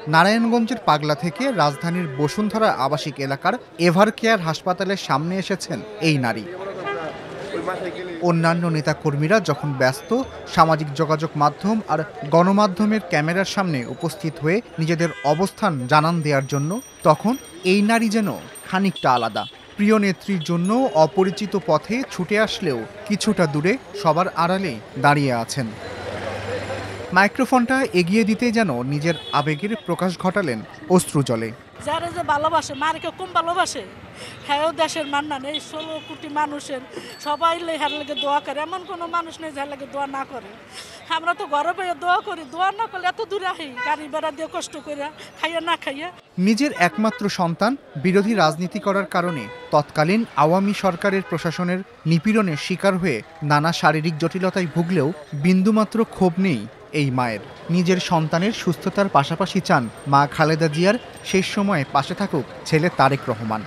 নারায়ণগঞ্জের পাগলা থেকে রাজধানীর বসুন্ধরা আবাসিক এলাকার এভারকেয়ার হাসপাতালের সামনে এসেছেন এই নারী। অন্যান্য নেতাকর্মীরা যখন ব্যস্ত, সামাজিক যোগাযোগ মাধ্যম আর গণমাধ্যমের ক্যামেরার সামনে উপস্থিত হয়ে নিজেদের অবস্থান জানান দেওয়ার জন্য, তখন এই নারী যেন খানিকটা আলাদা। প্রিয় নেত্রীর জন্য অপরিচিত পথে ছুটে আসলেও কিছুটা দূরে সবার আড়ালে দাঁড়িয়ে আছেন। মাইক্রোফোনটা এগিয়ে দিতে যেন নিজের আবেগের প্রকাশ ঘটালেন অশ্রুজলে। যারা যে ভালোবাসে, মারকে কম ভালোবাসে, হ্যাঁ দেশের মান না নেই। 16 কোটি মানুষের সবাই হের লেগে দোয়া করে, এমন কোনো মানুষ নেই যার লেগে দোয়া না করে। আমরা তো ঘরে বসে দোয়া করি, দোয়া না করলে এত দূরে আহি, গাড়ি ভাড়া দিয়ে কষ্ট করে খাইয়া না খাইয়া। নিজের একমাত্র সন্তান বিরোধী রাজনীতি করার কারণে তৎকালীন আওয়ামী সরকারের প্রশাসনের নিপীড়নের শিকার হয়ে নানা শারীরিক জটিলতায় ভুগলেও বিন্দুমাত্র ক্ষোভ নেই এই মায়ের। নিজের সন্তানের সুস্থতার পাশাপাশি চান মা খালেদা জিয়ার শেষ সময়ে পাশে থাকুক ছেলে তারেক রহমান।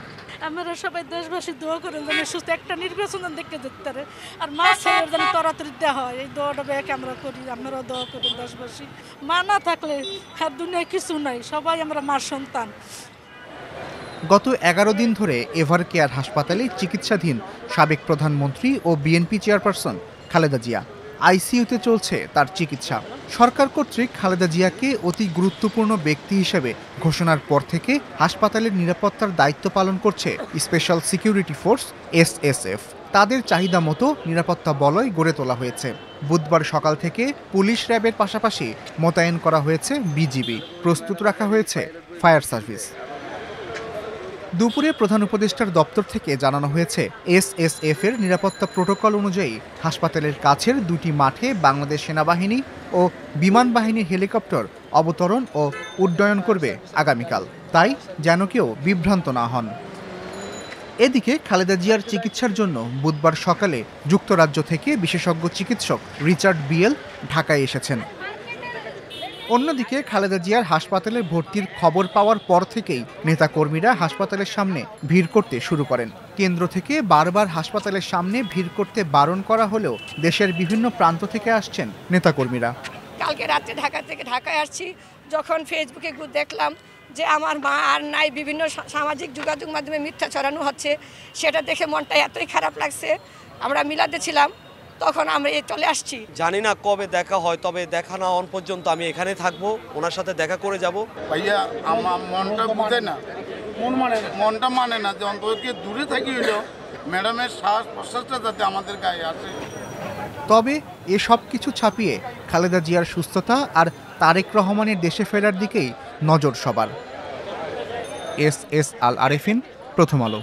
আমরা সবাই দেশবাসী দোয়া করেন যেন সুস্থ একটা নির্বাচন দেখতে যেতে পারে, আর মা ছেলের যেন তাড়াতাড়ি দেওয়া হয়। এই দোয়াটা ব্যাক আমরা করি, আমরাও দোয়া করি দেশবাসী। মা না থাকলে আর দুনিয়ায় কিছু নাই, সবাই আমরা মার সন্তান। গত 11 দিন ধরে এভারকেয়ার হাসপাতালে চিকিৎসাধীন সাবেক প্রধানমন্ত্রী ও বিএনপি চেয়ারপারসন খালেদা জিয়া। আইসিইউতে চলছে তার চিকিৎসা। সরকার কর্তৃক খালেদা জিয়াকে অতি গুরুত্বপূর্ণ ব্যক্তি হিসেবে ঘোষণার পর থেকে হাসপাতালের নিরাপত্তার দায়িত্ব পালন করছে স্পেশাল সিকিউরিটি ফোর্স SSF। তাদের চাহিদা মতো নিরাপত্তা বলয় গড়ে তোলা হয়েছে। বুধবার সকাল থেকে পুলিশ র্যাবের পাশাপাশি মোতায়েন করা হয়েছে বিজিবি, প্রস্তুত রাখা হয়েছে ফায়ার সার্ভিস। দুপুরে প্রধান উপদেষ্টার দপ্তর থেকে জানানো হয়েছে SSF এর নিরাপত্তা প্রোটোকল অনুযায়ী হাসপাতালের কাছের দুটি মাঠে বাংলাদেশ সেনাবাহিনী ও বিমান বাহিনীর হেলিকপ্টার অবতরণ ও উড্ডয়ন করবে আগামীকাল, তাই যেন কেউ বিভ্রান্ত না হন। এদিকে খালেদা জিয়ার চিকিৎসার জন্য বুধবার সকালে যুক্তরাজ্য থেকে বিশেষজ্ঞ চিকিৎসক রিচার্ড বিয়েল ঢাকায় এসেছেন। অন্যদিকে খালেদা জিয়ার হাসপাতালে ভর্তির খবর পাওয়ার পর থেকেই নেতাকর্মীরা হাসপাতালের সামনে ভিড় করতে শুরু করেন। কেন্দ্র থেকে বারবার হাসপাতালের সামনে ভিড় করতে বারণ করা হলেও দেশের বিভিন্ন প্রান্ত থেকে আসছেন নেতাকর্মীরা। কালকে রাতে ঢাকা থেকে ঢাকায় আসছি, যখন ফেসবুকে দেখলাম যে আমার মা আর নাই, বিভিন্ন সামাজিক যোগাযোগ মাধ্যমে মিথ্যা ছড়ানো হচ্ছে, সেটা দেখে মনটা এতই খারাপ লাগছে। আমরা মিলাতে ছিলাম, তখন আমরা চলে আসছি। জানি না কবে দেখা হয়, তবে দেখা না হওয়ার পর্যন্ত আমি এখানে থাকবো, ওনার সাথে দেখা করে যাব। ভাইয়া আমার মনটা বুঝে না, মনটা মানে না যে অন্তত দূরে থাকি হইলেও ম্যাডামের শ্বাস প্রশ্বাসটা যাতে আমাদের গায়ে আসে। তবে এসব কিছু ছাপিয়ে খালেদা জিয়ার সুস্থতা আর তারেক রহমানের দেশে ফেরার দিকেই নজর সবার। SS আল আরেফিন, প্রথম আলো।